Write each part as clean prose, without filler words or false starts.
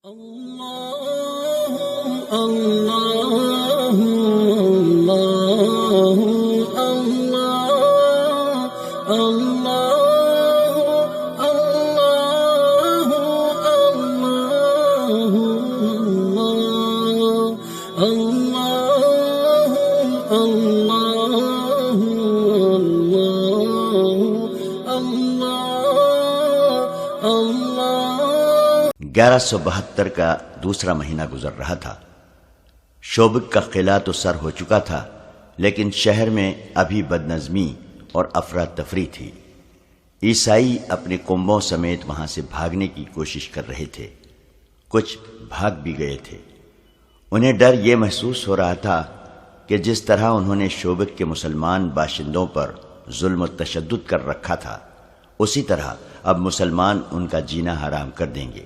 اللہ اللہ اللہ اللہ اللہ اللہ اللہ اللہ 1172 کا دوسرا مہینہ گزر رہا تھا۔ شوبک کا قلعہ تو سر ہو چکا تھا، لیکن شہر میں ابھی بدنظمی اور افراتفری تھی۔ عیسائی اپنے کنبوں سمیت وہاں سے بھاگنے کی کوشش کر رہے تھے، کچھ بھاگ بھی گئے تھے۔ انہیں ڈر یہ محسوس ہو رہا تھا کہ جس طرح انہوں نے شوبک کے مسلمان باشندوں پر ظلم و تشدد کر رکھا تھا، اسی طرح اب مسلمان ان کا جینا حرام کر دیں گے۔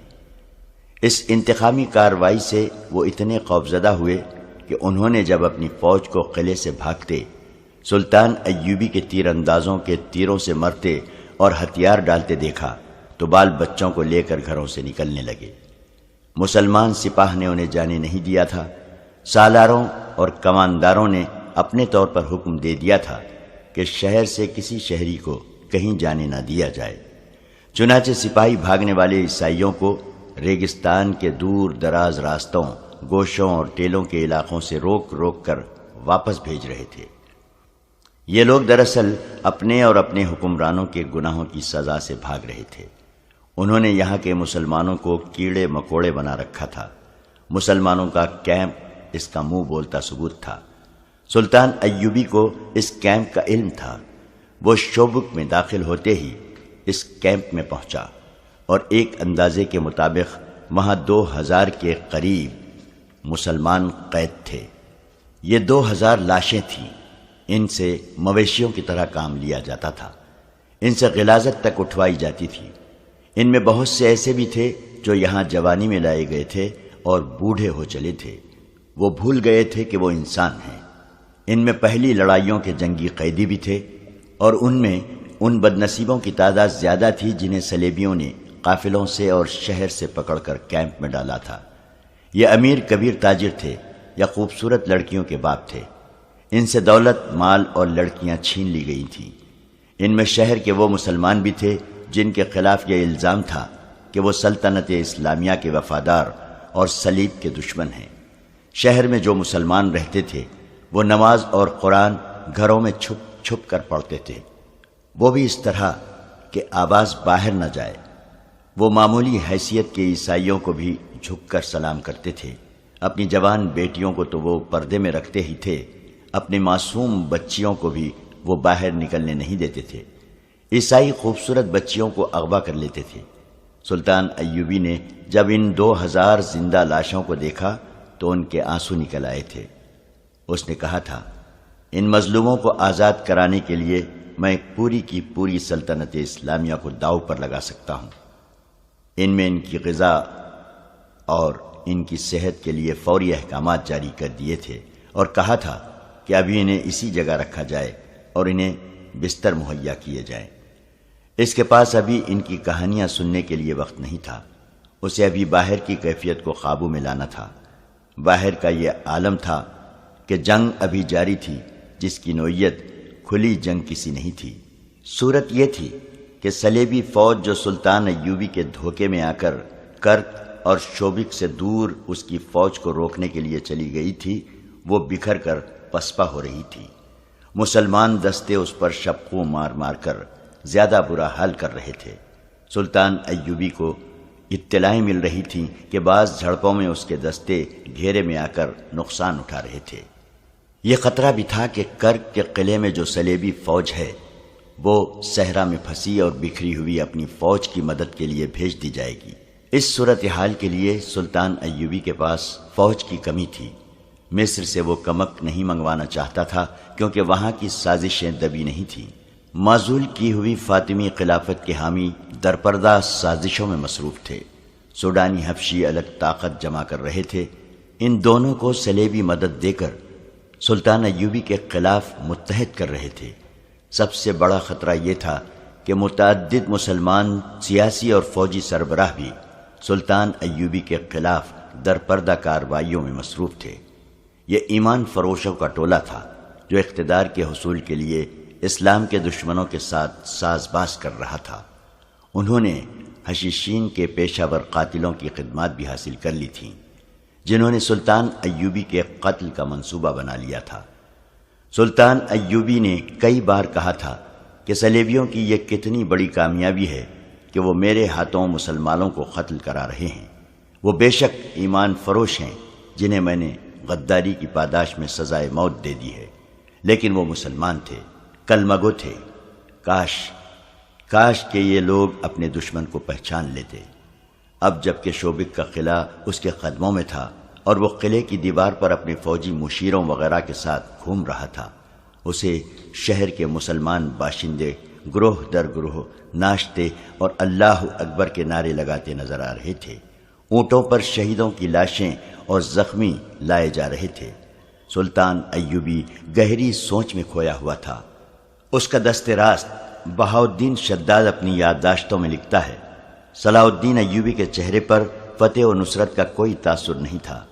اس انتقامی کارروائی سے وہ اتنے خوفزدہ ہوئے کہ انہوں نے جب اپنی فوج کو قلعے سے بھاگتے سلطان ایوبی کے تیر اندازوں کے تیروں سے مرتے اور ہتھیار ڈالتے دیکھا تو بال بچوں کو لے کر گھروں سے نکلنے لگے۔ مسلمان سپاہ نے انہیں جانے نہیں دیا تھا۔ سالاروں اور کمانداروں نے اپنے طور پر حکم دے دیا تھا کہ شہر سے کسی شہری کو کہیں جانے نہ دیا جائے۔ چنانچہ سپاہی بھاگنے والے عیسائیوں کو ریگستان کے دور دراز راستوں، گوشوں اور ٹیلوں کے علاقوں سے روک روک کر واپس بھیج رہے تھے۔ یہ لوگ دراصل اپنے اور اپنے حکمرانوں کے گناہوں کی سزا سے بھاگ رہے تھے۔ انہوں نے یہاں کے مسلمانوں کو کیڑے مکوڑے بنا رکھا تھا۔ مسلمانوں کا کیمپ اس کا منہ بولتا ثبوت تھا۔ سلطان ایوبی کو اس کیمپ کا علم تھا۔ وہ شوبک میں داخل ہوتے ہی اس کیمپ میں پہنچا اور ایک اندازے کے مطابق وہاں 2000 کے قریب مسلمان قید تھے۔ یہ 2000 لاشیں تھیں۔ ان سے مویشیوں کی طرح کام لیا جاتا تھا۔ ان سے غلاظت تک اٹھوائی جاتی تھی۔ ان میں بہت سے ایسے بھی تھے جو یہاں جوانی میں لائے گئے تھے اور بوڑھے ہو چلے تھے۔ وہ بھول گئے تھے کہ وہ انسان ہیں۔ ان میں پہلی لڑائیوں کے جنگی قیدی بھی تھے، اور ان میں ان بدنصیبوں کی تعداد زیادہ تھی جنہیں صلیبیوں نے قافلوں سے اور شہر سے پکڑ کر کیمپ میں ڈالا تھا۔ یہ امیر کبیر تاجر تھے یا خوبصورت لڑکیوں کے باپ تھے۔ ان سے دولت، مال اور لڑکیاں چھین لی گئی تھیں۔ ان میں شہر کے وہ مسلمان بھی تھے جن کے خلاف یہ الزام تھا کہ وہ سلطنت اسلامیہ کے وفادار اور صلیب کے دشمن ہیں۔ شہر میں جو مسلمان رہتے تھے وہ نماز اور قرآن گھروں میں چھپ چھپ کر پڑھتے تھے، وہ بھی اس طرح کہ آواز باہر نہ جائے۔ وہ معمولی حیثیت کے عیسائیوں کو بھی جھک کر سلام کرتے تھے۔ اپنی جوان بیٹیوں کو تو وہ پردے میں رکھتے ہی تھے، اپنے معصوم بچیوں کو بھی وہ باہر نکلنے نہیں دیتے تھے۔ عیسائی خوبصورت بچیوں کو اغوا کر لیتے تھے۔ سلطان ایوبی نے جب ان 2000 زندہ لاشوں کو دیکھا تو ان کے آنسو نکل آئے تھے۔ اس نے کہا تھا، ان مظلوموں کو آزاد کرانے کے لیے میں پوری کی پوری سلطنت اسلامیہ کو داؤ پر لگا سکتا ہوں۔ ان میں ان کی غذا اور ان کی صحت کے لیے فوری احکامات جاری کر دیے تھے اور کہا تھا کہ ابھی انہیں اسی جگہ رکھا جائے اور انہیں بستر مہیا کیے جائیں۔ اس کے پاس ابھی ان کی کہانیاں سننے کے لیے وقت نہیں تھا۔ اسے ابھی باہر کی کیفیت کو قابو میں لانا تھا۔ باہر کا یہ عالم تھا کہ جنگ ابھی جاری تھی، جس کی نوعیت کھلی جنگ کسی نہیں تھی۔ صورت یہ تھی کہ صلیبی فوج جو سلطان ایوبی کے دھوکے میں آ کر کرک اور شوبک سے دور اس کی فوج کو روکنے کے لیے چلی گئی تھی، وہ بکھر کر پسپا ہو رہی تھی۔ مسلمان دستے اس پر شبخوں مار مار کر زیادہ برا حال کر رہے تھے۔ سلطان ایوبی کو اطلاعیں مل رہی تھیں کہ بعض جھڑپوں میں اس کے دستے گھیرے میں آ کر نقصان اٹھا رہے تھے۔ یہ خطرہ بھی تھا کہ کرک کے قلعے میں جو صلیبی فوج ہے وہ صحرا میں پھنسی اور بکھری ہوئی اپنی فوج کی مدد کے لیے بھیج دی جائے گی۔ اس صورتحال کے لیے سلطان ایوبی کے پاس فوج کی کمی تھی۔ مصر سے وہ کمک نہیں منگوانا چاہتا تھا کیونکہ وہاں کی سازشیں دبی نہیں تھیں۔ معزول کی ہوئی فاطمی خلافت کے حامی درپردہ سازشوں میں مصروف تھے۔ سوڈانی حبشی الگ طاقت جمع کر رہے تھے۔ ان دونوں کو صلیبی مدد دے کر سلطان ایوبی کے خلاف متحد کر رہے تھے۔ سب سے بڑا خطرہ یہ تھا کہ متعدد مسلمان سیاسی اور فوجی سربراہ بھی سلطان ایوبی کے خلاف درپردہ کارروائیوں میں مصروف تھے۔ یہ ایمان فروشوں کا ٹولہ تھا جو اقتدار کے حصول کے لیے اسلام کے دشمنوں کے ساتھ ساز باز کر رہا تھا۔ انہوں نے حشیشین کے پیشہ ور قاتلوں کی خدمات بھی حاصل کر لی تھیں، جنہوں نے سلطان ایوبی کے قتل کا منصوبہ بنا لیا تھا۔ سلطان ایوبی نے کئی بار کہا تھا کہ صلیبیوں کی یہ کتنی بڑی کامیابی ہے کہ وہ میرے ہاتھوں مسلمانوں کو قتل کرا رہے ہیں۔ وہ بے شک ایمان فروش ہیں جنہیں میں نے غداری کی پاداش میں سزائے موت دے دی ہے، لیکن وہ مسلمان تھے، کلمگو تھے۔ کاش کہ یہ لوگ اپنے دشمن کو پہچان لیتے۔ اب جب کہ شوبک کا قلعہ اس کے قدموں میں تھا اور وہ قلعے کی دیوار پر اپنے فوجی مشیروں وغیرہ کے ساتھ گھوم رہا تھا، اسے شہر کے مسلمان باشندے گروہ در گروہ ناشتے اور اللہ اکبر کے نعرے لگاتے نظر آ رہے تھے۔ اونٹوں پر شہیدوں کی لاشیں اور زخمی لائے جا رہے تھے۔ سلطان ایوبی گہری سوچ میں کھویا ہوا تھا۔ اس کا دست راست بہاؤالدین شداد اپنی یادداشتوں میں لکھتا ہے، صلاح الدین ایوبی کے چہرے پر فتح و نصرت کا کوئی تاثر نہیں تھا۔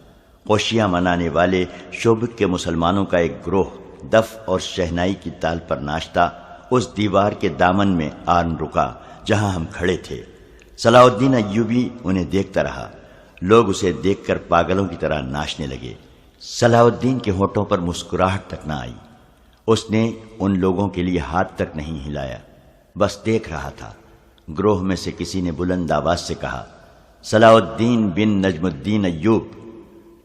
خوشیاں منانے والے شوبک کے مسلمانوں کا ایک گروہ دف اور شہنائی کی تال پر ناچتا اس دیوار کے دامن میں آن رکا جہاں ہم کھڑے تھے۔ صلاح الدین ایوبی انہیں دیکھتا رہا۔ لوگ اسے دیکھ کر پاگلوں کی طرح ناچنے لگے۔ صلاح الدین کے ہونٹوں پر مسکراہٹ تک نہ آئی۔ اس نے ان لوگوں کے لیے ہاتھ تک نہیں ہلایا، بس دیکھ رہا تھا۔ گروہ میں سے کسی نے بلند آواز سے کہا، صلاح الدین بن نجم الدین ایوب،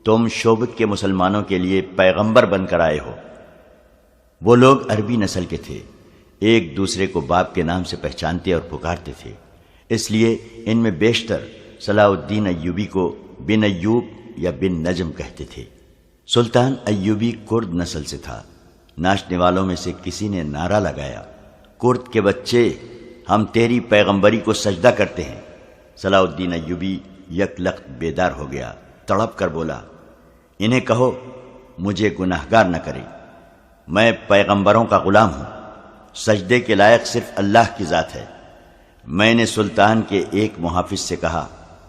تم شوبک کے مسلمانوں کے لیے پیغمبر بن کر آئے ہو۔ وہ لوگ عربی نسل کے تھے، ایک دوسرے کو باپ کے نام سے پہچانتے اور پکارتے تھے، اس لیے ان میں بیشتر صلاح الدین ایوبی کو بن ایوب یا بن نجم کہتے تھے۔ سلطان ایوبی کرد نسل سے تھا۔ ناچنے والوں میں سے کسی نے نعرہ لگایا، کرد کے بچے، ہم تیری پیغمبری کو سجدہ کرتے ہیں۔ صلاح الدین ایوبی یک لخت بیدار ہو گیا، تڑپ کر بولا، انہیں کہو مجھے گناہگار نہ کرے، میں پیغمبروں کا غلام ہوں، سجدے کے لائق صرف اللہ کی ذات ہے۔ میں نے سلطان کے ایک محافظ سے کہا،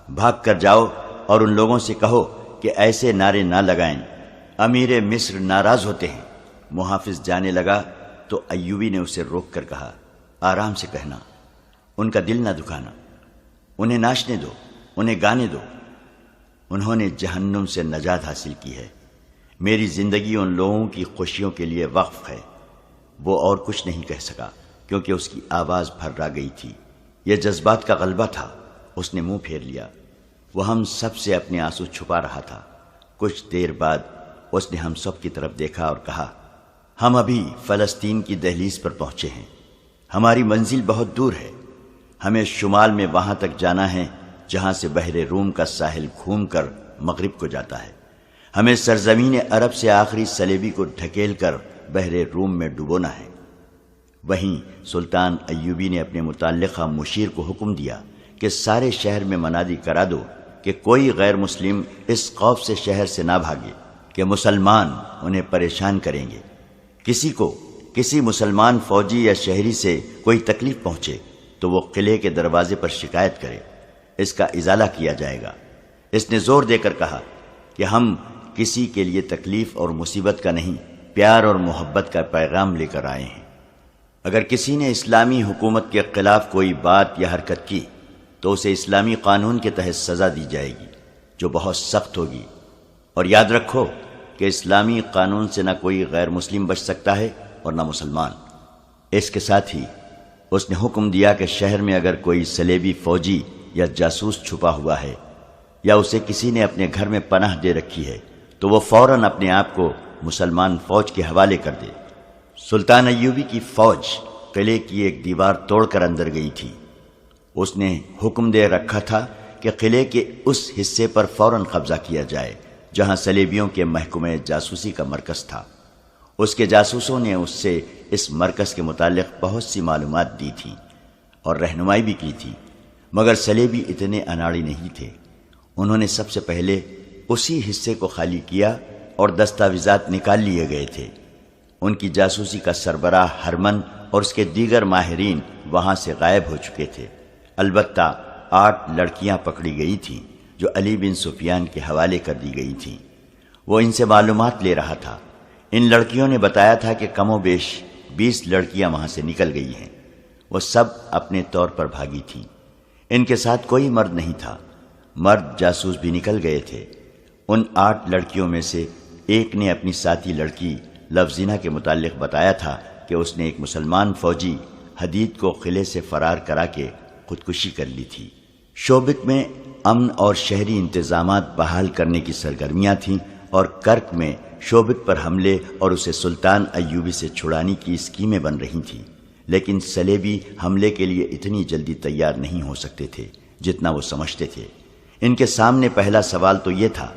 بھاگ کر جاؤ اور ان لوگوں سے کہو کہ ایسے نعرے نہ لگائیں، امیر مصر ناراض ہوتے ہیں۔ محافظ جانے لگا تو ایوبی نے اسے روک کر کہا، آرام سے کہنا، ان کا دل نہ دکھانا، انہیں ناچنے دو، انہیں گانے دو، انہوں نے جہنم سے نجات حاصل کی ہے۔ میری زندگی ان لوگوں کی خوشیوں کے لیے وقف ہے۔ وہ اور کچھ نہیں کہہ سکا کیونکہ اس کی آواز پھرا گئی تھی۔ یہ جذبات کا غلبہ تھا۔ اس نے منہ پھیر لیا۔ وہ ہم سب سے اپنے آنسو چھپا رہا تھا۔ کچھ دیر بعد اس نے ہم سب کی طرف دیکھا اور کہا، ہم ابھی فلسطین کی دہلیز پر پہنچے ہیں، ہماری منزل بہت دور ہے، ہمیں شمال میں وہاں تک جانا ہے جہاں سے بحر روم کا ساحل گھوم کر مغرب کو جاتا ہے۔ ہمیں سرزمین عرب سے آخری صلیبی کو ڈھکیل کر بحر روم میں ڈبونا ہے۔ وہیں سلطان ایوبی نے اپنے متعلقہ مشیر کو حکم دیا کہ سارے شہر میں منادی کرا دو کہ کوئی غیر مسلم اس خوف سے شہر سے نہ بھاگے کہ مسلمان انہیں پریشان کریں گے۔ کسی مسلمان فوجی یا شہری سے کوئی تکلیف پہنچے تو وہ قلعے کے دروازے پر شکایت کرے، اس کا ازالہ کیا جائے گا۔ اس نے زور دے کر کہا کہ ہم کسی کے لیے تکلیف اور مصیبت کا نہیں، پیار اور محبت کا پیغام لے کر آئے ہیں۔ اگر کسی نے اسلامی حکومت کے خلاف کوئی بات یا حرکت کی تو اسے اسلامی قانون کے تحت سزا دی جائے گی جو بہت سخت ہوگی، اور یاد رکھو کہ اسلامی قانون سے نہ کوئی غیر مسلم بچ سکتا ہے اور نہ مسلمان۔ اس کے ساتھ ہی اس نے حکم دیا کہ شہر میں اگر کوئی صلیبی فوجی یا جاسوس چھپا ہوا ہے یا اسے کسی نے اپنے گھر میں پناہ دے رکھی ہے تو وہ فوراً اپنے آپ کو مسلمان فوج کے حوالے کر دے۔ سلطان ایوبی کی فوج قلعے کی ایک دیوار توڑ کر اندر گئی تھی۔ اس نے حکم دے رکھا تھا کہ قلعے کے اس حصے پر فوراً قبضہ کیا جائے جہاں صلیبیوں کے محکمہ جاسوسی کا مرکز تھا۔ اس کے جاسوسوں نے اس سے اس مرکز کے متعلق بہت سی معلومات دی تھیں اور رہنمائی بھی کی تھی، مگر صلیبی اتنے اناڑی نہیں تھے۔ انہوں نے سب سے پہلے اسی حصے کو خالی کیا اور دستاویزات نکال لیے گئے تھے۔ ان کی جاسوسی کا سربراہ ہرمن اور اس کے دیگر ماہرین وہاں سے غائب ہو چکے تھے۔ البتہ 8 لڑکیاں پکڑی گئی تھیں جو علی بن سفیان کے حوالے کر دی گئی تھیں۔ وہ ان سے معلومات لے رہا تھا۔ ان لڑکیوں نے بتایا تھا کہ کم و بیش 20 لڑکیاں وہاں سے نکل گئی ہیں۔ وہ سب اپنے طور پر بھاگی تھیں۔ ان کے ساتھ کوئی مرد نہیں تھا۔ مرد جاسوس بھی نکل گئے تھے۔ ان 8 لڑکیوں میں سے ایک نے اپنی ساتھی لڑکی لفظینہ کے متعلق بتایا تھا کہ اس نے ایک مسلمان فوجی حدید کو قلعے سے فرار کرا کے خودکشی کر لی تھی۔ شوبک میں امن اور شہری انتظامات بحال کرنے کی سرگرمیاں تھیں اور کرک میں شوبک پر حملے اور اسے سلطان ایوبی سے چھڑانے کی اسکیمیں بن رہی تھیں، لیکن صلیبی حملے کے لیے اتنی جلدی تیار نہیں ہو سکتے تھے جتنا وہ سمجھتے تھے۔ ان کے سامنے پہلا سوال تو یہ تھا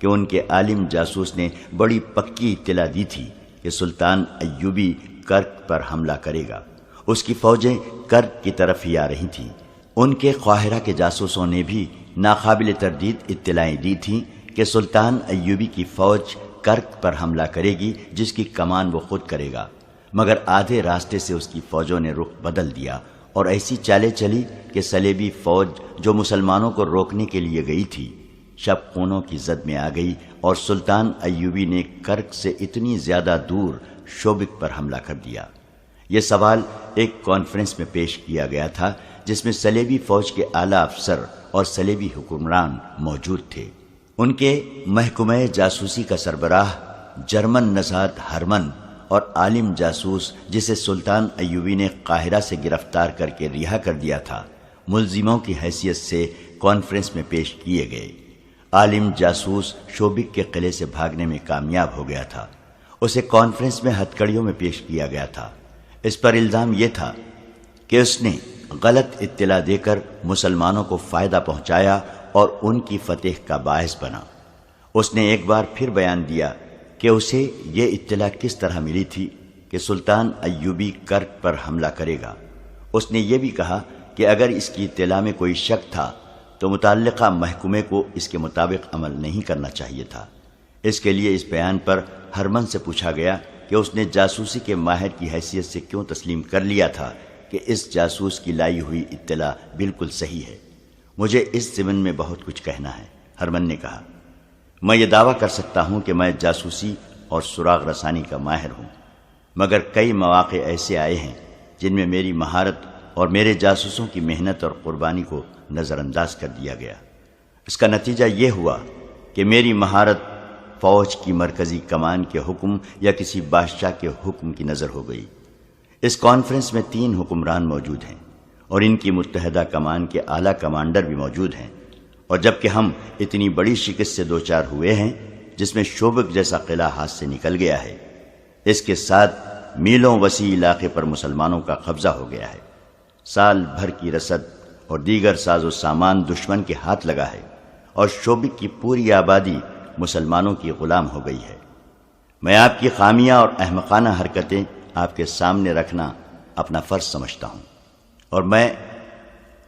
کہ ان کے عالم جاسوس نے بڑی پکی اطلاع دی تھی کہ سلطان ایوبی کرک پر حملہ کرے گا۔ اس کی فوجیں کرک کی طرف ہی آ رہی تھیں۔ ان کے قاہرہ کے جاسوسوں نے بھی ناقابل تردید اطلاعیں دی تھیں کہ سلطان ایوبی کی فوج کرک پر حملہ کرے گی جس کی کمان وہ خود کرے گا، مگر آدھے راستے سے اس کی فوجوں نے رخ بدل دیا اور ایسی چالیں چلی کہ صلیبی فوج جو مسلمانوں کو روکنے کے لیے گئی تھی شب خونوں کی زد میں آ گئی اور سلطان ایوبی نے کرک سے اتنی زیادہ دور شوبک پر حملہ کر دیا۔ یہ سوال ایک کانفرنس میں پیش کیا گیا تھا جس میں صلیبی فوج کے اعلیٰ افسر اور صلیبی حکمران موجود تھے۔ ان کے محکمہ جاسوسی کا سربراہ جرمن نژاد ہرمن اور عالم جاسوس جسے سلطان ایوبی نے قاہرہ سے گرفتار کر کے رہا کر دیا تھا، ملزموں کی حیثیت سے کانفرنس میں پیش کیے گئے۔ عالم جاسوس شوبک کے قلعے سے بھاگنے میں کامیاب ہو گیا تھا۔ اسے کانفرنس میں ہتھکڑیوں میں پیش کیا گیا تھا۔ اس پر الزام یہ تھا کہ اس نے غلط اطلاع دے کر مسلمانوں کو فائدہ پہنچایا اور ان کی فتح کا باعث بنا۔ اس نے ایک بار پھر بیان دیا کہ اسے یہ اطلاع کس طرح ملی تھی کہ سلطان ایوبی کرک پر حملہ کرے گا۔ اس نے یہ بھی کہا کہ اگر اس کی اطلاع میں کوئی شک تھا تو متعلقہ محکمے کو اس کے مطابق عمل نہیں کرنا چاہیے تھا۔ اس کے لیے اس بیان پر ہرمن سے پوچھا گیا کہ اس نے جاسوسی کے ماہر کی حیثیت سے کیوں تسلیم کر لیا تھا کہ اس جاسوس کی لائی ہوئی اطلاع بالکل صحیح ہے۔ مجھے اس ضمن میں بہت کچھ کہنا ہے، ہرمن نے کہا۔ میں یہ دعویٰ کر سکتا ہوں کہ میں جاسوسی اور سراغ رسانی کا ماہر ہوں، مگر کئی مواقع ایسے آئے ہیں جن میں میری مہارت اور میرے جاسوسوں کی محنت اور قربانی کو نظر انداز کر دیا گیا۔ اس کا نتیجہ یہ ہوا کہ میری مہارت فوج کی مرکزی کمان کے حکم یا کسی بادشاہ کے حکم کی نظر ہو گئی۔ اس کانفرنس میں 3 حکمران موجود ہیں اور ان کی متحدہ کمان کے اعلیٰ کمانڈر بھی موجود ہیں، اور جبکہ ہم اتنی بڑی شکست سے دوچار ہوئے ہیں جس میں شوبک جیسا قلعہ ہاتھ سے نکل گیا ہے، اس کے ساتھ میلوں وسیع علاقے پر مسلمانوں کا قبضہ ہو گیا ہے، سال بھر کی رسد اور دیگر ساز و سامان دشمن کے ہاتھ لگا ہے، اور شوبک کی پوری آبادی مسلمانوں کی غلام ہو گئی ہے۔ میں آپ کی خامیاں اور احمقانہ حرکتیں آپ کے سامنے رکھنا اپنا فرض سمجھتا ہوں، اور میں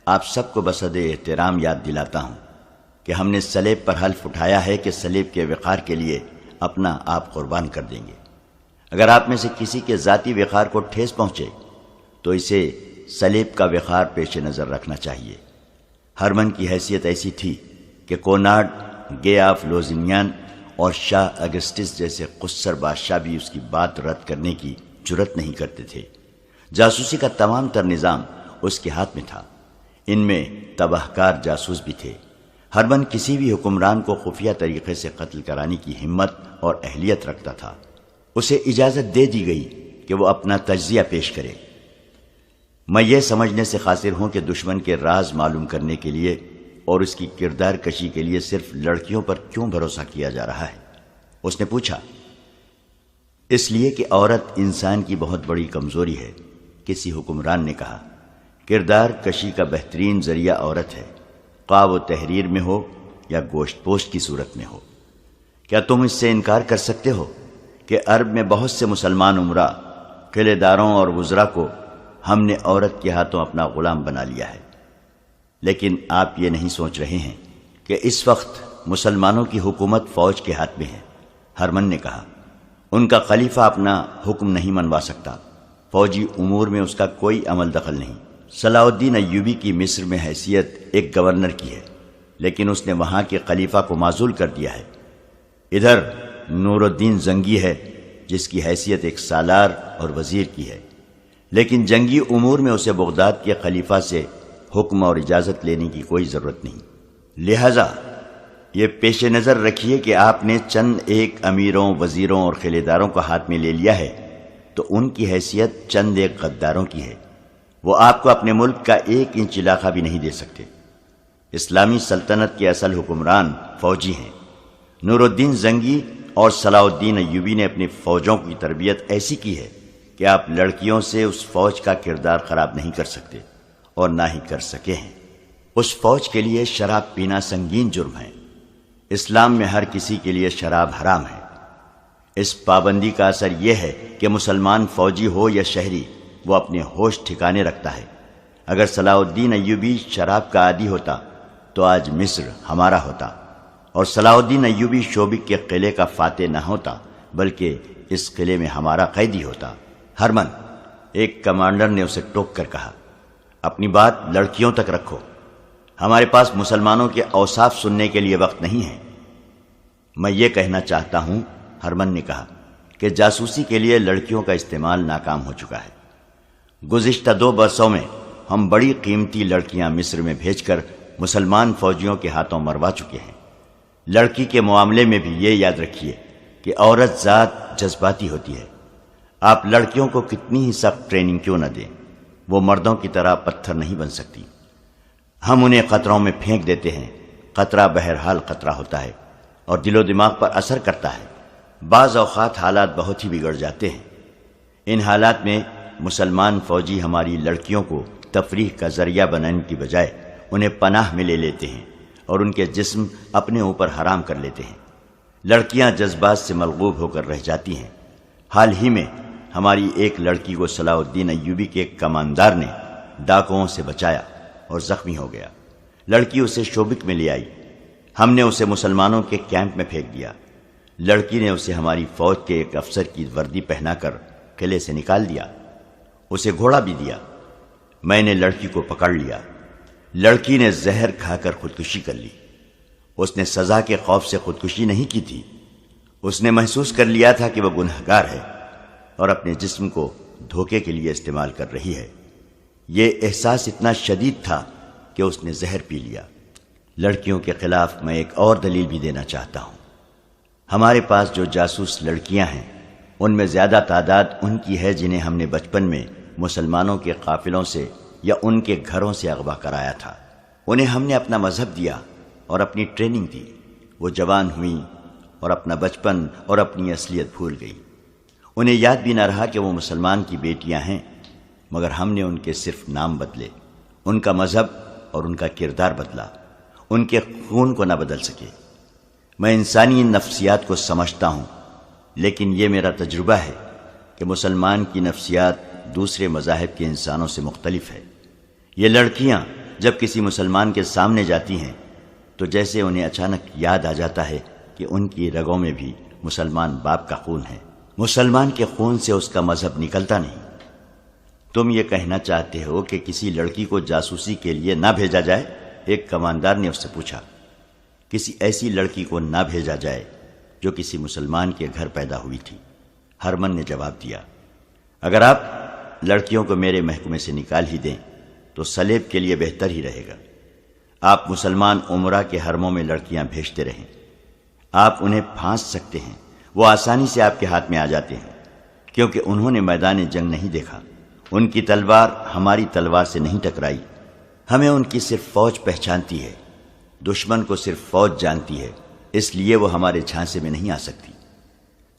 آپ سب کو بصد احترام یاد دلاتا ہوں کہ ہم نے صلیب پر حلف اٹھایا ہے کہ صلیب کے وقار کے لیے اپنا آپ قربان کر دیں گے۔ اگر آپ میں سے کسی کے ذاتی وقار کو ٹھیس پہنچے تو اسے صلیب کا وقار پیش نظر رکھنا چاہیے۔ ہرمن کی حیثیت ایسی تھی کہ کونارڈ، گے آف لوزینیان اور شاہ اگسٹس جیسے قصر بادشاہ بھی اس کی بات رد کرنے کی جرت نہیں کرتے تھے۔ جاسوسی کا تمام تر نظام اس کے ہاتھ میں تھا۔ ان میں تباہ کار جاسوس بھی تھے۔ ہرمن کسی بھی حکمران کو خفیہ طریقے سے قتل کرانے کی ہمت اور اہلیت رکھتا تھا۔ اسے اجازت دے دی گئی کہ وہ اپنا تجزیہ پیش کرے۔ میں یہ سمجھنے سے قاصر ہوں کہ دشمن کے راز معلوم کرنے کے لیے اور اس کی کردار کشی کے لیے صرف لڑکیوں پر کیوں بھروسہ کیا جا رہا ہے؟ اس نے پوچھا۔ اس لیے کہ عورت انسان کی بہت بڑی کمزوری ہے، کسی حکمران نے کہا۔ کردار کشی کا بہترین ذریعہ عورت ہے، خواہ وہ تحریر میں ہو یا گوشت پوشت کی صورت میں ہو۔ کیا تم اس سے انکار کر سکتے ہو کہ عرب میں بہت سے مسلمان عمرا، قلعے داروں اور وزراء کو ہم نے عورت کے ہاتھوں اپنا غلام بنا لیا ہے؟ لیکن آپ یہ نہیں سوچ رہے ہیں کہ اس وقت مسلمانوں کی حکومت فوج کے ہاتھ میں ہے، ہرمن نے کہا۔ ان کا خلیفہ اپنا حکم نہیں منوا سکتا، فوجی امور میں اس کا کوئی عمل دخل نہیں۔ صلاح الدین ایوبی کی مصر میں حیثیت ایک گورنر کی ہے، لیکن اس نے وہاں کے خلیفہ کو معزول کر دیا ہے۔ ادھر نور الدین زنگی ہے، جس کی حیثیت ایک سالار اور وزیر کی ہے، لیکن جنگی امور میں اسے بغداد کے خلیفہ سے حکم اور اجازت لینے کی کوئی ضرورت نہیں۔ لہذا یہ پیش نظر رکھیے کہ آپ نے چند ایک امیروں، وزیروں اور خلیداروں کو ہاتھ میں لے لیا ہے تو ان کی حیثیت چند ایک غداروں کی ہے۔ وہ آپ کو اپنے ملک کا 1 انچ علاقہ بھی نہیں دے سکتے۔ اسلامی سلطنت کے اصل حکمران فوجی ہیں۔ نور الدین زنگی اور صلاح الدین ایوبی نے اپنی فوجوں کی تربیت ایسی کی ہے کہ آپ لڑکیوں سے اس فوج کا کردار خراب نہیں کر سکتے اور نہ ہی کر سکے ہیں۔ اس فوج کے لیے شراب پینا سنگین جرم ہے۔ اسلام میں ہر کسی کے لیے شراب حرام ہے۔ اس پابندی کا اثر یہ ہے کہ مسلمان فوجی ہو یا شہری، وہ اپنے ہوش ٹھکانے رکھتا ہے۔ اگر صلاح الدین ایوبی شراب کا عادی ہوتا تو آج مصر ہمارا ہوتا، اور صلاح الدین ایوبی شوبک کے قلعے کا فاتح نہ ہوتا بلکہ اس قلعے میں ہمارا قیدی ہوتا۔ ہرمن، ایک کمانڈر نے اسے ٹوک کر کہا، اپنی بات لڑکیوں تک رکھو، ہمارے پاس مسلمانوں کے اوصاف سننے کے لیے وقت نہیں ہے۔ میں یہ کہنا چاہتا ہوں، ہرمن نے کہا، کہ جاسوسی کے لیے لڑکیوں کا استعمال ناکام ہو چکا ہے۔ گزشتہ 2 برسوں میں ہم بڑی قیمتی لڑکیاں مصر میں بھیج کر مسلمان فوجیوں کے ہاتھوں مروا چکے ہیں۔ لڑکی کے معاملے میں بھی یہ یاد رکھیے کہ عورت ذات جذباتی ہوتی ہے۔ آپ لڑکیوں کو کتنی ہی سخت ٹریننگ کیوں نہ دیں، وہ مردوں کی طرح پتھر نہیں بن سکتی۔ ہم انہیں خطروں میں پھینک دیتے ہیں۔ خطرہ بہرحال خطرہ ہوتا ہے اور دل و دماغ پر اثر کرتا ہے۔ بعض اوقات حالات بہت ہی بگڑ جاتے ہیں۔ ان حالات میں مسلمان فوجی ہماری لڑکیوں کو تفریح کا ذریعہ بنانے کی بجائے انہیں پناہ میں لے لیتے ہیں اور ان کے جسم اپنے اوپر حرام کر لیتے ہیں۔ لڑکیاں جذبات سے ملغوب ہو کر رہ جاتی ہیں۔ حال ہی میں ہماری ایک لڑکی کو صلاح الدین ایوبی کے ایک کماندار نے ڈاکوؤں سے بچایا اور زخمی ہو گیا۔ لڑکی اسے شوبک میں لے آئی۔ ہم نے اسے مسلمانوں کے کیمپ میں پھینک دیا۔ لڑکی نے اسے ہماری فوج کے ایک افسر کی وردی پہنا کر قلعے سے نکال دیا۔ اسے گھوڑا بھی دیا۔ میں نے لڑکی کو پکڑ لیا۔ لڑکی نے زہر کھا کر خودکشی کر لی۔ اس نے سزا کے خوف سے خودکشی نہیں کی تھی۔ اس نے محسوس کر لیا تھا کہ وہ گنہگار ہے اور اپنے جسم کو دھوکے کے لیے استعمال کر رہی ہے۔ یہ احساس اتنا شدید تھا کہ اس نے زہر پی لیا۔ لڑکیوں کے خلاف میں ایک اور دلیل بھی دینا چاہتا ہوں۔ ہمارے پاس جو جاسوس لڑکیاں ہیں ان میں زیادہ تعداد ان کی ہے جنہیں ہم نے بچپن میں مسلمانوں کے قافلوں سے یا ان کے گھروں سے اغوا کرایا تھا۔ انہیں ہم نے اپنا مذہب دیا اور اپنی ٹریننگ دی۔ وہ جوان ہوئیں اور اپنا بچپن اور اپنی اصلیت بھول گئی۔ انہیں یاد بھی نہ رہا کہ وہ مسلمان کی بیٹیاں ہیں، مگر ہم نے ان کے صرف نام بدلے، ان کا مذہب اور ان کا کردار بدلا، ان کے خون کو نہ بدل سکے۔ میں انسانی نفسیات کو سمجھتا ہوں، لیکن یہ میرا تجربہ ہے کہ مسلمان کی نفسیات دوسرے مذاہب کے انسانوں سے مختلف ہے۔ یہ لڑکیاں جب کسی مسلمان کے سامنے جاتی ہیں تو جیسے انہیں اچانک یاد آ جاتا ہے کہ ان کی رگوں میں بھی مسلمان باپ کا خون ہے۔ مسلمان کے خون سے اس کا مذہب نکلتا نہیں۔ تم یہ کہنا چاہتے ہو کہ کسی لڑکی کو جاسوسی کے لیے نہ بھیجا جائے؟ ایک کماندار نے اس سے پوچھا۔ کسی ایسی لڑکی کو نہ بھیجا جائے جو کسی مسلمان کے گھر پیدا ہوئی تھی، ہرمن نے جواب دیا۔ اگر آپ لڑکیوں کو میرے محکمے سے نکال ہی دیں تو سلیب کے لیے بہتر ہی رہے گا۔ آپ مسلمان عمرہ کے حرموں میں لڑکیاں بھیجتے رہیں۔ آپ انہیں پھانس سکتے ہیں، وہ آسانی سے آپ کے ہاتھ میں آ جاتے ہیں، کیونکہ انہوں نے میدان جنگ نہیں دیکھا۔ ان کی تلوار ہماری تلوار سے نہیں ٹکرائی۔ ہمیں ان کی صرف فوج پہچانتی ہے، دشمن کو صرف فوج جانتی ہے، اس لیے وہ ہمارے جھانسے میں نہیں آ سکتی۔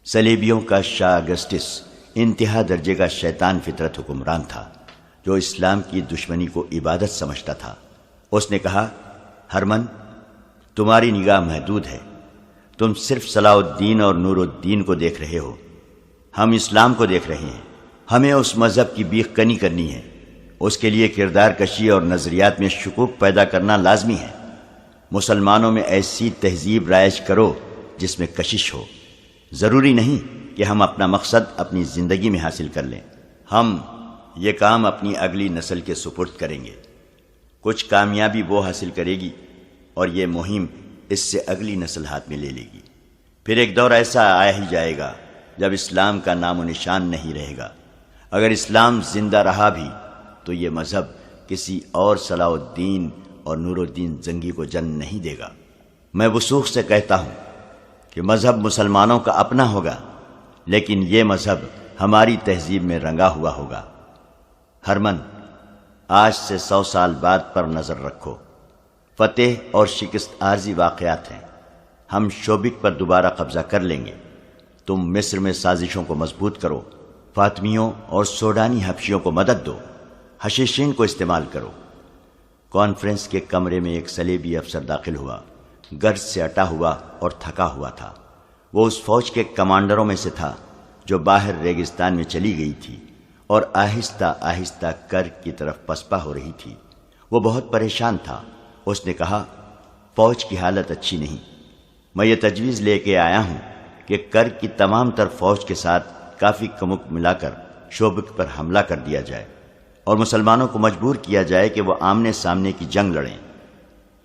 صلیبیوں کا شاہ اگسٹس انتہا درجے کا شیطان فطرت حکمران تھا جو اسلام کی دشمنی کو عبادت سمجھتا تھا۔ اس نے کہا، ہرمن، تمہاری نگاہ محدود ہے، تم صرف صلاح الدین اور نور الدین کو دیکھ رہے ہو، ہم اسلام کو دیکھ رہے ہیں۔ ہمیں اس مذہب کی بیخ کنی کرنی ہے، اس کے لیے کردار کشی اور نظریات میں شکوک پیدا کرنا لازمی ہے۔ مسلمانوں میں ایسی تہذیب رائج کرو جس میں کشش ہو۔ ضروری نہیں کہ ہم اپنا مقصد اپنی زندگی میں حاصل کر لیں، ہم یہ کام اپنی اگلی نسل کے سپرد کریں گے۔ کچھ کامیابی وہ حاصل کرے گی اور یہ مہم اس سے اگلی نسل ہاتھ میں لے لے گی۔ پھر ایک دور ایسا آیا ہی جائے گا جب اسلام کا نام و نشان نہیں رہے گا۔ اگر اسلام زندہ رہا بھی تو یہ مذہب کسی اور صلاح الدین اور نور الدین زنگی کو جنم نہیں دے گا۔ میں وثوق سے کہتا ہوں کہ مذہب مسلمانوں کا اپنا ہوگا، لیکن یہ مذہب ہماری تہذیب میں رنگا ہوا ہوگا۔ ہرمن، آج سے 100 سال بعد پر نظر رکھو۔ فتح اور شکست عارضی واقعات ہیں۔ ہم شوبک پر دوبارہ قبضہ کر لیں گے۔ تم مصر میں سازشوں کو مضبوط کرو، فاطمیوں اور سوڈانی حبشیوں کو مدد دو، حشیشین کو استعمال کرو۔ کانفرنس کے کمرے میں ایک صلیبی افسر داخل ہوا، گرج سے اٹا ہوا اور تھکا ہوا تھا۔ وہ اس فوج کے کمانڈروں میں سے تھا جو باہر ریگستان میں چلی گئی تھی اور آہستہ آہستہ کرک کی طرف پسپا ہو رہی تھی۔ وہ بہت پریشان تھا۔ اس نے کہا، فوج کی حالت اچھی نہیں۔ میں یہ تجویز لے کے آیا ہوں کہ کرک کی تمام تر فوج کے ساتھ کافی کمک ملا کر شوبک پر حملہ کر دیا جائے اور مسلمانوں کو مجبور کیا جائے کہ وہ آمنے سامنے کی جنگ لڑیں۔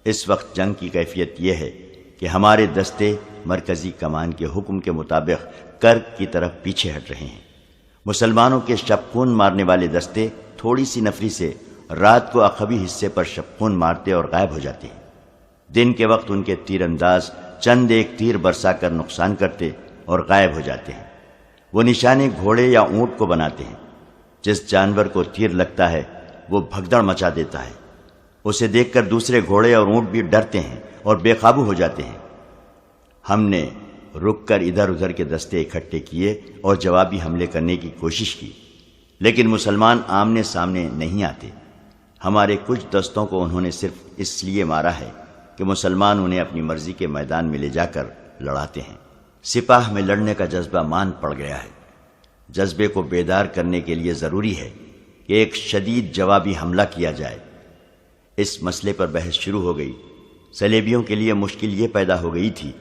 اس وقت جنگ کی کیفیت یہ ہے کہ ہمارے دستے مرکزی کمان کے حکم کے مطابق کرک کی طرف پیچھے ہٹ رہے ہیں۔ مسلمانوں کے شبخون مارنے والے دستے تھوڑی سی نفری سے رات کو عقبی حصے پر شبخون مارتے اور غائب ہو جاتے ہیں۔ دن کے وقت ان کے تیر انداز چند ایک تیر برسا کر نقصان کرتے اور غائب ہو جاتے ہیں۔ وہ نشانے گھوڑے یا اونٹ کو بناتے ہیں۔ جس جانور کو تیر لگتا ہے وہ بھگدڑ مچا دیتا ہے۔ اسے دیکھ کر دوسرے گھوڑے اور اونٹ بھی ڈرتے ہیں اور بے قابو ہو جاتے ہیں۔ ہم نے رک کر ادھر ادھر کے دستے اکٹھے کیے اور جوابی حملے کرنے کی کوشش کی، لیکن مسلمان آمنے سامنے نہیں آتے۔ ہمارے کچھ دستوں کو انہوں نے صرف اس لیے مارا ہے کہ مسلمان انہیں اپنی مرضی کے میدان میں لے جا کر لڑاتے ہیں۔ سپاہ میں لڑنے کا جذبہ مان پڑ گیا ہے۔ جذبے کو بیدار کرنے کے لیے ضروری ہے کہ ایک شدید جوابی حملہ کیا جائے۔ اس مسئلے پر بحث شروع ہو گئی۔ صلیبیوں کے لیے مشکل یہ پیدا ہو گئی تھی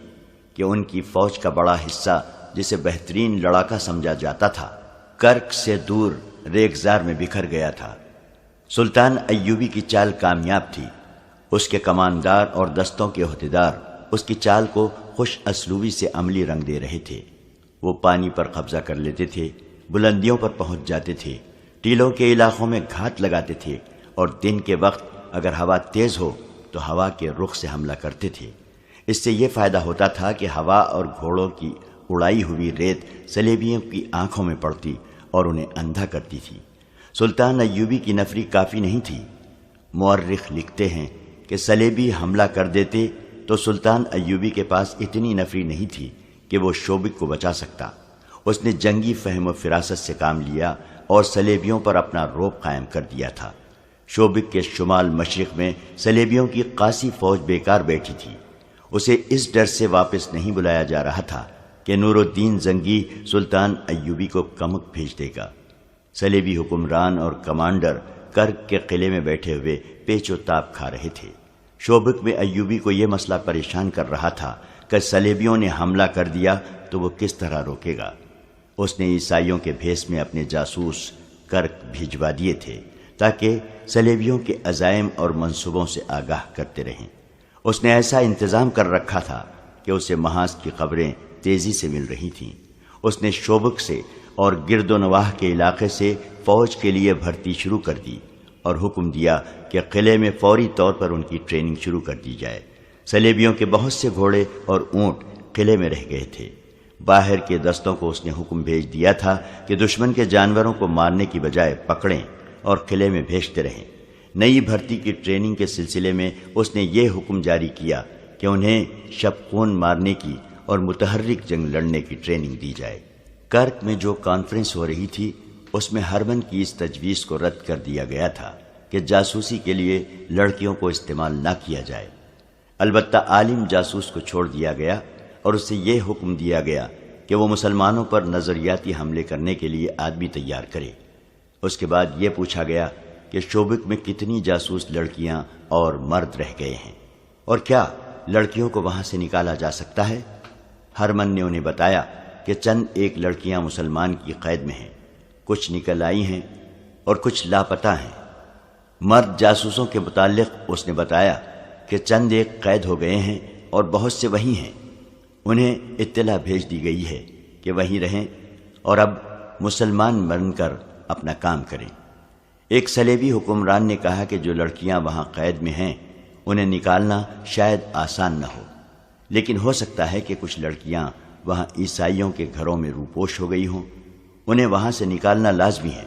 کہ ان کی فوج کا بڑا حصہ، جسے بہترین لڑاکا سمجھا جاتا تھا، کرک سے دور ریگزار میں بکھر گیا تھا۔ سلطان ایوبی کی چال کامیاب تھی۔ اس کے کماندار اور دستوں کے عہدیدار اس کی چال کو خوش اسلوبی سے عملی رنگ دے رہے تھے۔ وہ پانی پر قبضہ کر لیتے تھے، بلندیوں پر پہنچ جاتے تھے، ٹیلوں کے علاقوں میں گھات لگاتے تھے اور دن کے وقت اگر ہوا تیز ہو تو ہوا کے رخ سے حملہ کرتے تھے۔ اس سے یہ فائدہ ہوتا تھا کہ ہوا اور گھوڑوں کی اڑائی ہوئی ریت صلیبیوں کی آنکھوں میں پڑتی اور انہیں اندھا کرتی تھی۔ سلطان ایوبی کی نفری کافی نہیں تھی۔ مورخ لکھتے ہیں کہ صلیبی حملہ کر دیتے تو سلطان ایوبی کے پاس اتنی نفری نہیں تھی کہ وہ شوبک کو بچا سکتا۔ اس نے جنگی فہم و فراست سے کام لیا اور صلیبیوں پر اپنا رعب قائم کر دیا تھا۔ شوبک کے شمال مشرق میں صلیبیوں کی قاسی فوج بیکار بیٹھی تھی۔ اسے اس ڈر سے واپس نہیں بلایا جا رہا تھا کہ نور الدین زنگی سلطان ایوبی کو کمک بھیج دے گا۔ صلیبی حکمران اور کمانڈر کرک کے قلعے میں بیٹھے ہوئے پیچ و تاب کھا رہے تھے۔ شوبک میں ایوبی کو یہ مسئلہ پریشان کر رہا تھا کہ صلیبیوں نے حملہ کر دیا تو وہ کس طرح روکے گا۔ اس نے عیسائیوں کے بھیس میں اپنے جاسوس کرک بھجوا دیے تھے تاکہ صلیبیوں کے عزائم اور منصوبوں سے آگاہ کرتے رہیں۔ اس نے ایسا انتظام کر رکھا تھا کہ اسے محاذ کی خبریں تیزی سے مل رہی تھیں۔ اس نے شوبک سے اور گرد و نواح کے علاقے سے فوج کے لیے بھرتی شروع کر دی اور حکم دیا کہ قلعے میں فوری طور پر ان کی ٹریننگ شروع کر دی جائے۔ صلیبیوں کے بہت سے گھوڑے اور اونٹ قلعے میں رہ گئے تھے۔ باہر کے دستوں کو اس نے حکم بھیج دیا تھا کہ دشمن کے جانوروں کو مارنے کی بجائے پکڑیں اور قلعے میں بھیجتے رہیں۔ نئی بھرتی کی ٹریننگ کے سلسلے میں اس نے یہ حکم جاری کیا کہ انہیں شبخون مارنے کی اور متحرک جنگ لڑنے کی ٹریننگ دی جائے۔ کرک میں جو کانفرنس ہو رہی تھی اس میں ہرمن کی اس تجویز کو رد کر دیا گیا تھا کہ جاسوسی کے لیے لڑکیوں کو استعمال نہ کیا جائے۔ البتہ عالم جاسوس کو چھوڑ دیا گیا اور اسے یہ حکم دیا گیا کہ وہ مسلمانوں پر نظریاتی حملے کرنے کے لیے آدمی تیار کرے۔ اس کے بعد یہ پوچھا گیا کہ شوبک میں کتنی جاسوس لڑکیاں اور مرد رہ گئے ہیں اور کیا لڑکیوں کو وہاں سے نکالا جا سکتا ہے؟ ہرمن نے انہیں بتایا کہ چند ایک لڑکیاں مسلمان کی قید میں ہیں، کچھ نکل آئی ہیں اور کچھ لاپتہ ہیں۔ مرد جاسوسوں کے متعلق اس نے بتایا کہ چند ایک قید ہو گئے ہیں اور بہت سے وہیں ہیں، انہیں اطلاع بھیج دی گئی ہے کہ وہیں رہیں اور اب مسلمان بن کر اپنا کام کریں۔ ایک صلیبی حکمران نے کہا کہ جو لڑکیاں وہاں قید میں ہیں انہیں نکالنا شاید آسان نہ ہو، لیکن ہو سکتا ہے کہ کچھ لڑکیاں وہاں عیسائیوں کے گھروں میں روپوش ہو گئی ہوں، انہیں وہاں سے نکالنا لازمی ہے۔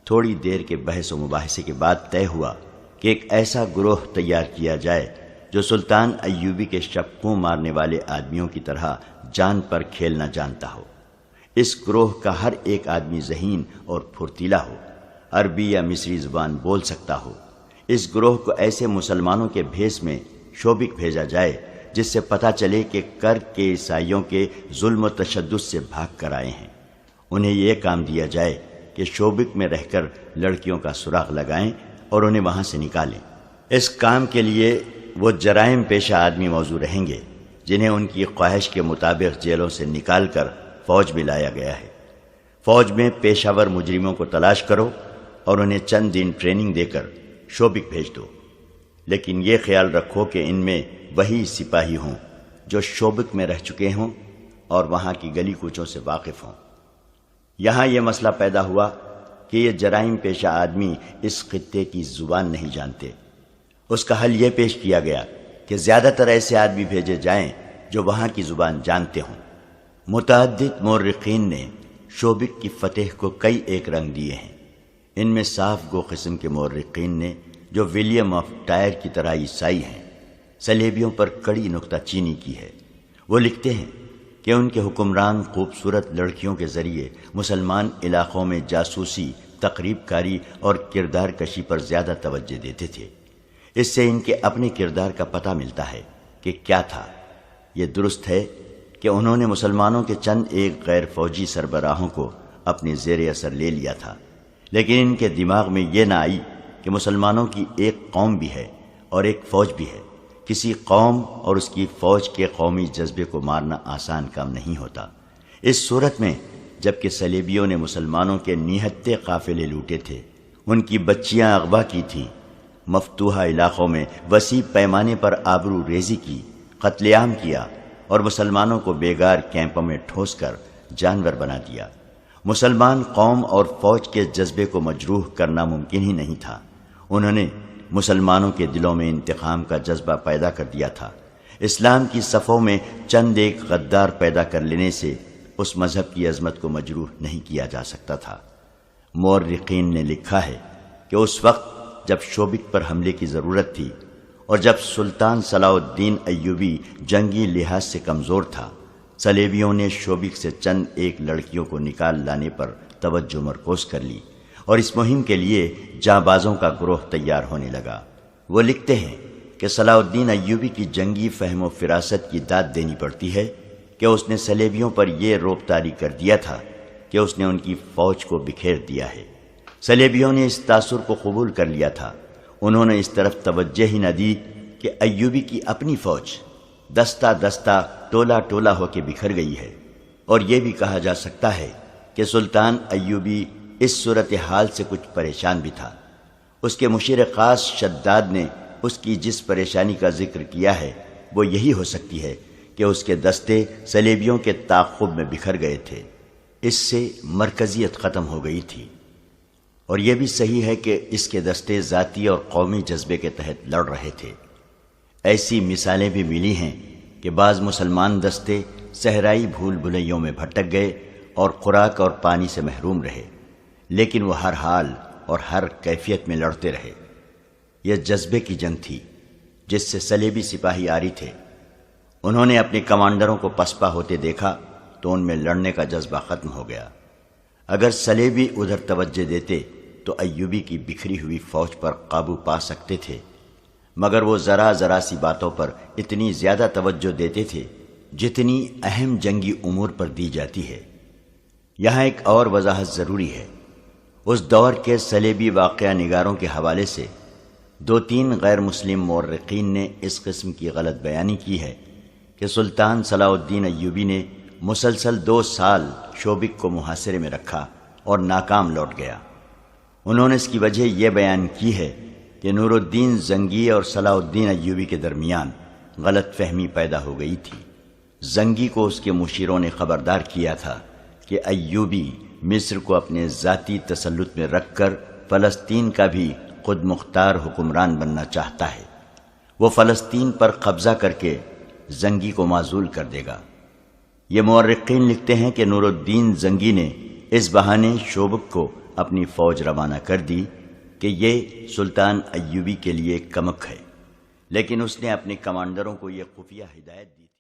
تھوڑی دیر کے بحث و مباحثے کے بعد طے ہوا کہ ایک ایسا گروہ تیار کیا جائے جو سلطان ایوبی کے شپوں مارنے والے آدمیوں کی طرح جان پر کھیلنا جانتا ہو۔ اس گروہ کا ہر ایک آدمی ذہین اور پھرتیلا ہو، عربی یا مصری زبان بول سکتا ہو۔ اس گروہ کو ایسے مسلمانوں کے بھیس میں شوبک بھیجا جائے جس سے پتہ چلے کہ کرک کے عیسائیوں کے ظلم و تشدد سے بھاگ کر آئے ہیں۔ انہیں یہ کام دیا جائے کہ شوبک میں رہ کر لڑکیوں کا سراغ لگائیں اور انہیں وہاں سے نکالیں۔ اس کام کے لیے وہ جرائم پیشہ آدمی موزوں رہیں گے جنہیں ان کی خواہش کے مطابق جیلوں سے نکال کر فوج میں لایا گیا ہے۔ فوج میں پیشہ ور مجرموں کو تلاش کرو اور انہیں چند دن ٹریننگ دے کر شوبک بھیج دو، لیکن یہ خیال رکھو کہ ان میں وہی سپاہی ہوں جو شوبک میں رہ چکے ہوں اور وہاں کی گلی کوچوں سے واقف ہوں۔ یہاں یہ مسئلہ پیدا ہوا کہ یہ جرائم پیشہ آدمی اس خطے کی زبان نہیں جانتے۔ اس کا حل یہ پیش کیا گیا کہ زیادہ تر ایسے آدمی بھیجے جائیں جو وہاں کی زبان جانتے ہوں۔ متعدد مورخین نے شوبک کی فتح کو کئی ایک رنگ دیے ہیں۔ ان میں صاف گو قسم کے مورخین نے جو ولیم آف ٹائر کی طرح عیسائی ہیں صلیبیوں پر کڑی نکتہ چینی کی ہے۔ وہ لکھتے ہیں کہ ان کے حکمران خوبصورت لڑکیوں کے ذریعے مسلمان علاقوں میں جاسوسی، تقریب کاری اور کردار کشی پر زیادہ توجہ دیتے تھے۔ اس سے ان کے اپنے کردار کا پتہ ملتا ہے کہ کیا تھا۔ یہ درست ہے کہ انہوں نے مسلمانوں کے چند ایک غیر فوجی سربراہوں کو اپنے زیر اثر لے لیا تھا، لیکن ان کے دماغ میں یہ نہ آئی کہ مسلمانوں کی ایک قوم بھی ہے اور ایک فوج بھی ہے۔ کسی قوم اور اس کی فوج کے قومی جذبے کو مارنا آسان کام نہیں ہوتا۔ اس صورت میں جب کہ صلیبیوں نے مسلمانوں کے نہتے قافلے لوٹے تھے، ان کی بچیاں اغوا کی تھیں، مفتوحہ علاقوں میں وسیع پیمانے پر آبرو ریزی کی، قتل عام کیا اور مسلمانوں کو بیگار کیمپوں میں ٹھوس کر جانور بنا دیا، مسلمان قوم اور فوج کے جذبے کو مجروح کرنا ممکن ہی نہیں تھا۔ انہوں نے مسلمانوں کے دلوں میں انتقام کا جذبہ پیدا کر دیا تھا۔ اسلام کی صفوں میں چند ایک غدار پیدا کر لینے سے اس مذہب کی عظمت کو مجروح نہیں کیا جا سکتا تھا۔ مورخین نے لکھا ہے کہ اس وقت جب شوبک پر حملے کی ضرورت تھی اور جب سلطان صلاح الدین ایوبی جنگی لحاظ سے کمزور تھا، صلیبیوں نے شوبک سے چند ایک لڑکیوں کو نکال لانے پر توجہ مرکوز کر لی اور اس مہم کے لیے جاں بازوں کا گروہ تیار ہونے لگا۔ وہ لکھتے ہیں کہ صلاح الدین ایوبی کی جنگی فہم و فراست کی داد دینی پڑتی ہے کہ اس نے صلیبیوں پر یہ رعب طاری کر دیا تھا کہ اس نے ان کی فوج کو بکھیر دیا ہے۔ صلیبیوں نے اس تاثر کو قبول کر لیا تھا۔ انہوں نے اس طرف توجہ ہی نہ دی کہ ایوبی کی اپنی فوج دستہ دستہ ٹولہ ٹولہ ہو کے بکھر گئی ہے، اور یہ بھی کہا جا سکتا ہے کہ سلطان ایوبی اس صورتحال سے کچھ پریشان بھی تھا۔ اس کے مشیر خاص شداد نے اس کی جس پریشانی کا ذکر کیا ہے وہ یہی ہو سکتی ہے کہ اس کے دستے صلیبیوں کے تعاقب میں بکھر گئے تھے۔ اس سے مرکزیت ختم ہو گئی تھی، اور یہ بھی صحیح ہے کہ اس کے دستے ذاتی اور قومی جذبے کے تحت لڑ رہے تھے۔ ایسی مثالیں بھی ملی ہیں کہ بعض مسلمان دستے صحرائی بھول بھلیوں میں بھٹک گئے اور خوراک اور پانی سے محروم رہے، لیکن وہ ہر حال اور ہر کیفیت میں لڑتے رہے۔ یہ جذبے کی جنگ تھی جس سے صلیبی سپاہی آری تھے۔ انہوں نے اپنے کمانڈروں کو پسپا ہوتے دیکھا تو ان میں لڑنے کا جذبہ ختم ہو گیا۔ اگر صلیبی ادھر توجہ دیتے تو ایوبی کی بکھری ہوئی فوج پر قابو پا سکتے تھے، مگر وہ ذرا ذرا سی باتوں پر اتنی زیادہ توجہ دیتے تھے جتنی اہم جنگی امور پر دی جاتی ہے۔ یہاں ایک اور وضاحت ضروری ہے۔ اس دور کے صلیبی واقعہ نگاروں کے حوالے سے 2-3 غیر مسلم مورخین نے اس قسم کی غلط بیانی کی ہے کہ سلطان صلاح الدین ایوبی نے مسلسل 2 سال شوبک کو محاصرے میں رکھا اور ناکام لوٹ گیا۔ انہوں نے اس کی وجہ یہ بیان کی ہے کہ نور الدین زنگی اور صلاح الدین ایوبی کے درمیان غلط فہمی پیدا ہو گئی تھی۔ زنگی کو اس کے مشیروں نے خبردار کیا تھا کہ ایوبی مصر کو اپنے ذاتی تسلط میں رکھ کر فلسطین کا بھی خود مختار حکمران بننا چاہتا ہے۔ وہ فلسطین پر قبضہ کر کے زنگی کو معزول کر دے گا۔ یہ مورخین لکھتے ہیں کہ نور الدین زنگی نے اس بہانے شوبک کو اپنی فوج روانہ کر دی کہ یہ سلطان ایوبی کے لیے کمک ہے، لیکن اس نے اپنے کمانڈروں کو یہ خفیہ ہدایت دی تھی